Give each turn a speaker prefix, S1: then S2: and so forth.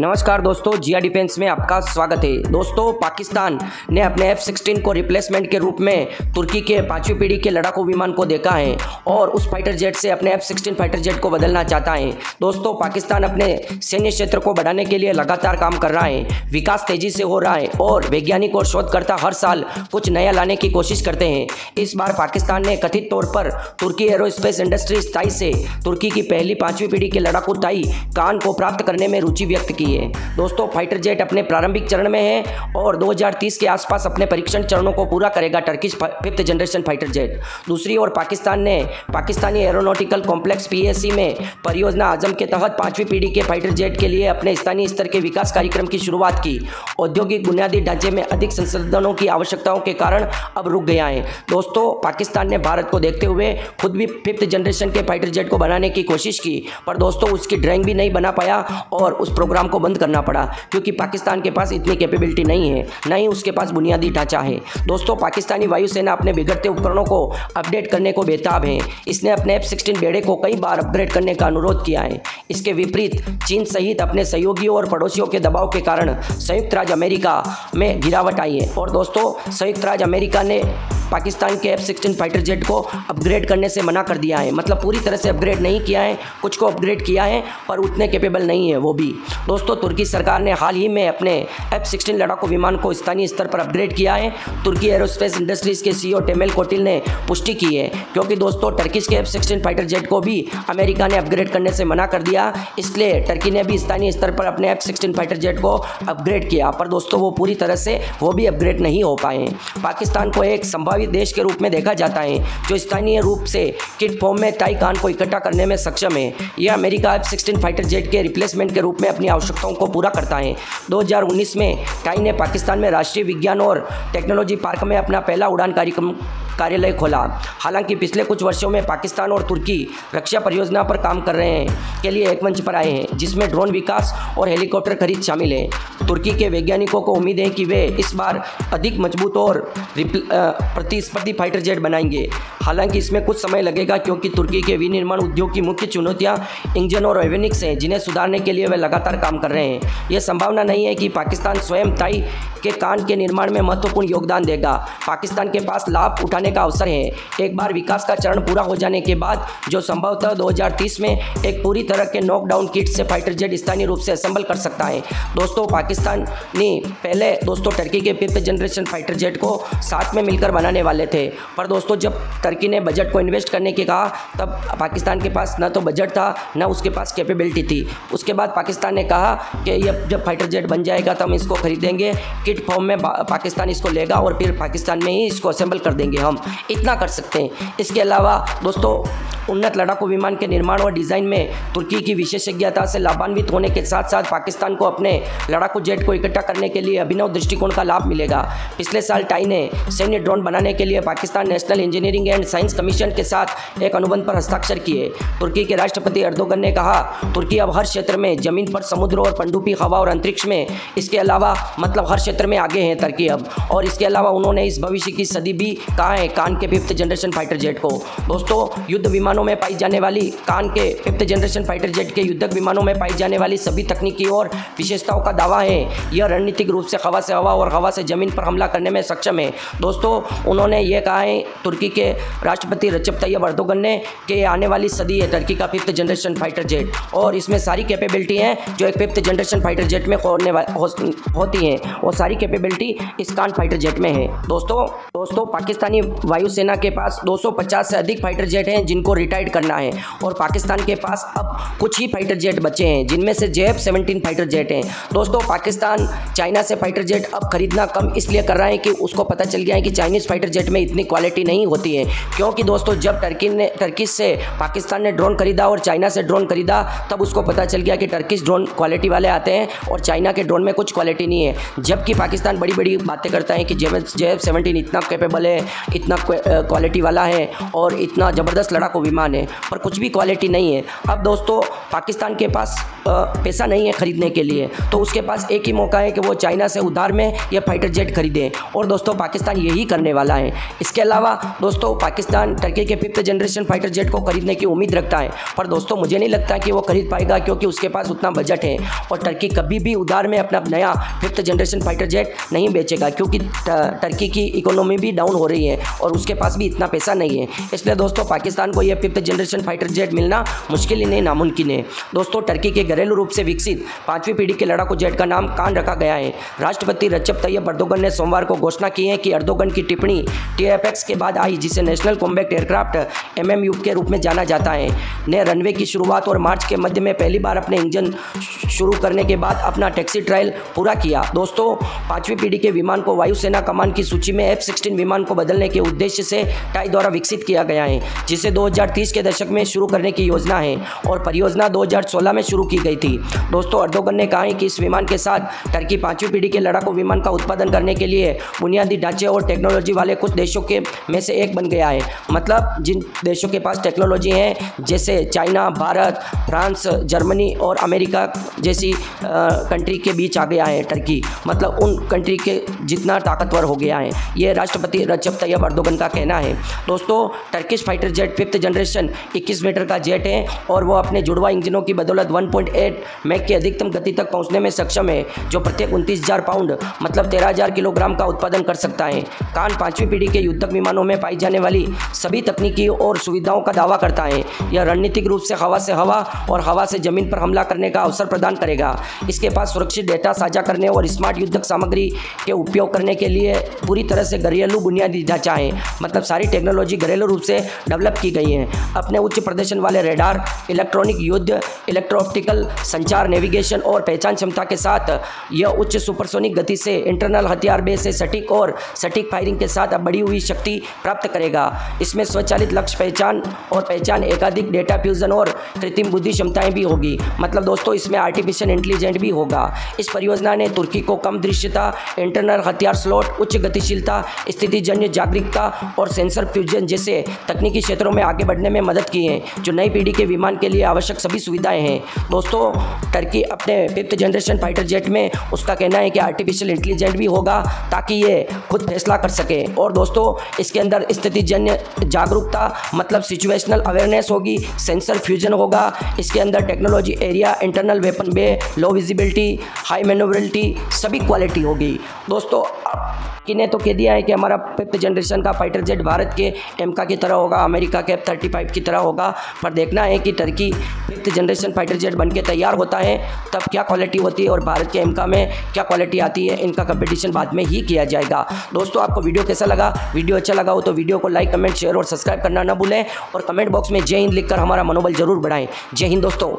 S1: नमस्कार दोस्तों, जिया डिफेंस में आपका स्वागत है। दोस्तों, पाकिस्तान ने अपने F-16 को रिप्लेसमेंट के रूप में तुर्की के 5वीं पीढ़ी के लड़ाकू विमान को देखा है और उस फाइटर जेट से अपने F-16 फाइटर जेट को बदलना चाहता है। दोस्तों, पाकिस्तान अपने सैन्य क्षेत्र को बढ़ाने के लिए लगातार काम कर रहा है। विकास तेजी से हो रहा है और वैज्ञानिक और शोधकर्ता हर साल कुछ नया लाने की कोशिश करते हैं। इस बार पाकिस्तान ने कथित तौर पर तुर्की एरोस्पेस इंडस्ट्रीज ताई से तुर्की की पहली 5वीं पीढ़ी के लड़ाकू ताई कान को प्राप्त करने में रुचि व्यक्त की है। दोस्तों, फाइटर जेट अपने प्रारंभिक चरण में है और 2030 के आसपास अपने परीक्षण चरणों को पूरा करेगा Turkish 5th generation fighter jet. दूसरी ओर पाकिस्तान ने पाकिस्तानी एरोनॉटिकल कॉम्प्लेक्स PAC में परियोजना आजम के तहत 5वीं पीढ़ी के फाइटर जेट के लिए अपने स्थानीय स्तर के विकास कार्यक्रम की शुरुआत की। औद्योगिक बुनियादी ढांचे में अधिक संसाधनों की आवश्यकताओं के कारण अब रुक गया है। दोस्तों, पाकिस्तान ने भारत को देखते हुए खुद भी 5th जनरेशन के फाइटर जेट को बनाने की कोशिश की, पर दोस्तों उसकी ड्राइंग भी नहीं बना पाया और उस प्रोग्राम को बंद करना पड़ा क्योंकि पाकिस्तान के पास इतनी कैपेबिलिटी नहीं है, ना ही उसके पास बुनियादी ढांचा है। दोस्तों, पाकिस्तानी वायुसेना अपने बिगड़ते उपकरणों को अपडेट करने को बेताब है। इसने अपने F-16 बेड़े को कई बार अपग्रेड करने का अनुरोध किया है। इसके विपरीत चीन सहित अपने सहयोगियों और पड़ोसियों के दबाव के कारण संयुक्त राज्य अमेरिका में गिरावट आई है। और दोस्तों, संयुक्त राज्य अमेरिका ने पाकिस्तान के F-16 फाइटर जेट को अपग्रेड करने से मना कर दिया है। मतलब पूरी तरह से अपग्रेड नहीं किया है, कुछ को अपग्रेड किया है पर उतने कैपेबल नहीं है वो भी। दोस्तों, तुर्की सरकार ने हाल ही में अपने F-16 लड़ाकू विमान को स्थानीय स्तर पर अपग्रेड किया है। तुर्की एरोस्पेस इंडस्ट्रीज के CEO टेमेल कोटिल ने पुष्टि की है, क्योंकि दोस्तों टर्किश के F-16 फाइटर जेट को भी अमेरिका ने अपग्रेड करने से मना कर दिया। इसलिए टर्की ने भी स्थानीय स्तर पर अपने F-16 फाइटर जेट को अपग्रेड किया, पर दोस्तों वो पूरी तरह से वो भी अपग्रेड नहीं हो पाए। पाकिस्तान को एक संभावित देश के रूप में देखा जाता है जो स्थानीय रूप से किट फॉर्म में ताई कान को इकट्ठा करने में सक्षम है। यह अमेरिका F-16 फाइटर जेट के रिप्लेसमेंट के रूप में अपनी आवश्यकताओं को पूरा करता है। 2019 में ताई ने पाकिस्तान में राष्ट्रीय विज्ञान और टेक्नोलॉजी पार्क में अपना पहला उड़ान कार्यालय खोला। हालांकि पिछले कुछ वर्षों में पाकिस्तान और तुर्की रक्षा परियोजना पर काम कर रहे हैं के लिए एक मंच पर आए हैं, जिसमें ड्रोन विकास और हेलीकॉप्टर खरीद शामिल है। तुर्की के वैज्ञानिकों को उम्मीद है कि वे इस बार अधिक मजबूत और प्रतिस्पर्धी फाइटर जेट बनाएंगे। हालांकि इसमें कुछ समय लगेगा क्योंकि तुर्की के विनिर्माण उद्योग की मुख्य चुनौतियां इंजन और एवियोनिक्स हैं, जिन्हें सुधारने के लिए वे लगातार काम कर रहे हैं। यह संभावना नहीं है कि पाकिस्तान स्वयं ताई के कान के निर्माण में महत्वपूर्ण योगदान देगा। पाकिस्तान के पास लाभ उठाने का अवसर है। एक बार विकास का चरण पूरा हो जाने के बाद जो संभवतः 2030 में एक पूरी तरह के नॉकडाउन किट से फाइटर जेट स्थानीय रूप से असेंबल कर सकता है। दोस्तों, पाकिस्तान ने पहले टर्की के 5th जनरेशन फाइटर जेट को साथ में मिलकर बनाने वाले थे, पर दोस्तों जब टर्की ने बजट को इन्वेस्ट करने के कहा तब पाकिस्तान के पास न तो बजट था न उसके पास कैपेबिलिटी थी। उसके बाद पाकिस्तान ने कहा कि ये जब फाइटर जेट बन जाएगा तो हम इसको खरीदेंगे, किट फॉर्म में पाकिस्तान इसको लेगा और फिर पाकिस्तान में ही इसको असेंबल कर देंगे। हम इतना कर सकते हैं। इसके अलावा दोस्तों, उन्नत लड़ाकू विमान के निर्माण और डिज़ाइन में तुर्की की विशेषज्ञता से लाभान्वित होने के साथ साथ पाकिस्तान को अपने लड़ाकू जेट को इकट्ठा करने के लिए अभिनव दृष्टिकोण का लाभ मिलेगा। पिछले साल टाई ने सैन्य ड्रोन बनाने के लिए Pakistan national engineering and science commission के साथ एक अनुबंध पर हस्ताक्षर किए। तुर्की के राष्ट्रपति एर्दोगन ने कहा, तुर्की अब हर क्षेत्र में जमीन पर, समुद्र और पनडुब्बी हवा और अंतरिक्ष में, इसके अलावा मतलब हर क्षेत्र में आगे हैं तुर्की अब। और इसके अलावा उन्होंने इस भविष्य की सदी भी कहा है कान के 5th जनरेशन फाइटर जेट को। दोस्तों, युद्ध विमानों में पाई जाने वाली कान के 5th जनरेशन फाइटर जेट के युद्धक विमानों में पाई जाने वाली सभी तकनीकी और विशेषताओं का दावा है। यह रणनीतिक रूप से हवा से हवा और हवा से जमीन पर हमला करने में सक्षम है। दोस्तों, उन्होंने ये कहा है तुर्की के राष्ट्रपति रजब तैयब एर्दोगन ने कि आने वाली सदी है तुर्की का 5th जनरेशन फाइटर जेट और इसमें सारी कैपेबिलिटी हैं जो एक 5th जनरेशन फाइटर जेट में होती हैं और सारी कैपेबिलिटी इस कान फाइटर जेट में है। दोस्तों, पाकिस्तानी वायुसेना के पास 250 से अधिक फाइटर जेट हैं जिनको रिटायर्ड करना है और पाकिस्तान के पास अब कुछ ही फाइटर जेट बचे हैं, जिनमें से JF-17 फाइटर जेट हैं। दोस्तों, पाकिस्तान चाइना से फाइटर जेट अब खरीदना कम इसलिए कर रहा है कि उसको पता चल गया है कि चाइनीज़ फाइटर जेट में इतनी क्वालिटी नहीं होती है। क्योंकि दोस्तों जब टर्की से पाकिस्तान ने ड्रोन खरीदा और चाइना से ड्रोन खरीदा तब उसको पता चल गया कि टर्किश ड्रोन क्वालिटी वाले आते हैं और चाइना के ड्रोन में कुछ क्वालिटी नहीं है। जबकि पाकिस्तान बड़ी बड़ी बातें करता है कि JF-17 इतना कैपेबल है, इतना क्वालिटी वाला है और इतना ज़बरदस्त लड़ाकू विमान है, पर कुछ भी क्वालिटी नहीं है। अब दोस्तों, पाकिस्तान के पास पैसा नहीं है खरीदने के लिए, तो उसके पास एक ही मौका है कि वो चाइना से उधार में ये फाइटर जेट खरीदे और दोस्तों पाकिस्तान यही करने वाला है। इसके अलावा दोस्तों पाकिस्तान टर्की के 5th जनरेशन फाइटर जेट को खरीदने की उम्मीद रखता है, पर दोस्तों मुझे नहीं लगता कि वो खरीद पाएगा क्योंकि उसके पास उतना बजट है। हैं और टर्की कभी भी उधार में अपना नया 5th जनरेशन फाइटर जेट नहीं बेचेगा, क्योंकि टर्की की इकोनॉमी भी डाउन हो रही है और उसके पास भी इतना पैसा नहीं है। इसलिए दोस्तों पाकिस्तान को यह 5th जनरेशन फाइटर जेट मिलना मुश्किल ही नहीं, नामुमकिन है। दोस्तों टर्की के घरेलू रूप से विकसित 5वीं पीढ़ी के लड़ाकू जेट का नाम कान रखा गया है। राष्ट्रपति रजब तैयब अर्दोगन ने सोमवार को घोषणा की है कि अर्दोगन की टिप्पणी TFX के बाद आई, जिसे नेशनल कॉम्बैट एयरक्राफ्ट MMU के रूप में जाना जाता है, ने रनवे की शुरुआत और मार्च के मध्य में पहली बार अपने इंजन शुरू करने के बाद अपना टैक्सी ट्रायल पूरा किया। दोस्तों 5वीं पीढ़ी के विमान को वायुसेना कमान की सूची में F-16 विमान को बदलने के उद्देश्य से टाई द्वारा विकसित किया गया है, जिसे 2030 के दशक में शुरू करने की योजना है और परियोजना 2016 में शुरू की गई थी। दोस्तों अर्दोगन ने कहा है कि इस विमान के साथ टर्की 5वीं पीढ़ी के लड़ाकू विमान का उत्पादन करने के लिए बुनियादी ढांचे और टेक्नोलॉजी वाले कुछ देशों के में से एक बन गया है। मतलब जिन देशों के पास टेक्नोलॉजी है जैसे चाइना, भारत, फ्रांस, जर्मनी और अमेरिका जैसी कंट्री के बीच आ गया है टर्की, मतलब उन कंट्री के जितना ताकतवर हो गया है, ये राष्ट्रपति रजब तैयब अर्दोगन का कहना है। दोस्तों Turkish fighter jet 5th generation 21 metre का जेट है और वो अपने जुड़वा इंजनों की बदौलत 1.8 मैक की अधिकतम गति तक पहुंचने में सक्षम है, जो प्रत्येक 29,000 पाउंड मतलब 13,000 किलोग्राम का उत्पादन कर सकता है। कान 5वीं पीढ़ी के युद्धक विमानों में पाई जाने वाली सभी तकनीकी और सुविधाओं का दावा करता है। यह रणनीतिक रूप से हवा से हवा और हवा से जमीन पर हमला करने का अवसर प्रदान करेगा। इसके पास सुरक्षित डेटा साझा करने और स्मार्ट युद्धक सामग्री के उपयोग करने के लिए पूरी तरह से घरेलू बुनियादी ढांचा है, मतलब सारी टेक्नोलॉजी घरेलू रूप से डेवलप की गई है। अपने उच्च प्रदर्शन वाले रेडार, इलेक्ट्रॉनिक युद्ध, इलेक्ट्रो ऑप्टिकल संचार, नेविगेशन और पहचान क्षमता के साथ यह उच्च सुपरसोनिक गति से इंटरनल हथियार बेस से सटीक फायरिंग के साथ बढ़ी हुई शक्ति प्राप्त करेगा। इसमें स्वचालित लक्ष्य पहचान और एकाधिक डेटा फ्यूजन और कृत्रिम बुद्धि क्षमताएं भी होगी, मतलब दोस्तों इसमें आर्टिफिशियल इंटेलिजेंस भी होगा। इस परियोजना ने तुर्की को कम दृश्यता, इंटरनल हथियार स्लॉट, उच्च गतिशीलता, स्थितिजन्य जागरूकता और सेंसर फ्यूजन जैसे तकनीकी क्षेत्रों में आगे बढ़ने में मदद की है, जो नई पीढ़ी के विमान के लिए आवश्यक सभी सुविधाएं हैं। दोस्तों टर्की अपने 5th जनरेशन फाइटर जेट में उसका कहना है कि आर्टिफिशियल इंटेलिजेंस भी होगा ताकि ये खुद फैसला कर सके, और दोस्तों इसके अंदर स्थितिजन्य जागरूकता मतलब सिचुएशनल अवेयरनेस होगी, सेंसर फ्यूजन होगा, इसके अंदर टेक्नोलॉजी एरिया, इंटरनल वेपन बे, लो विजिबिलिटी, हाई मैन्योरेबिलिटी सभी क्वालिटी होगी। दोस्तों किने तो कह दिया है कि हमारा 5th जनरेशन का फाइटर जेट भारत के एमका की तरह होगा, अमेरिका के F-35 की तरह होगा, पर देखना है कि Turkey 5th generation fighter jet बन के तैयार होता है तब क्या क्वालिटी होती है और भारत के एमका में क्या क्वालिटी आती है, इनका कंपटीशन बाद में ही किया जाएगा। दोस्तों आपको वीडियो कैसा लगा? वीडियो अच्छा लगा हो तो वीडियो को लाइक, कमेंट, शेयर और सब्सक्राइब करना ना भूलें और कमेंट बॉक्स में जय हिंद लिखकर हमारा मनोबल जरूर बढ़ाएं। जय हिंद दोस्तों।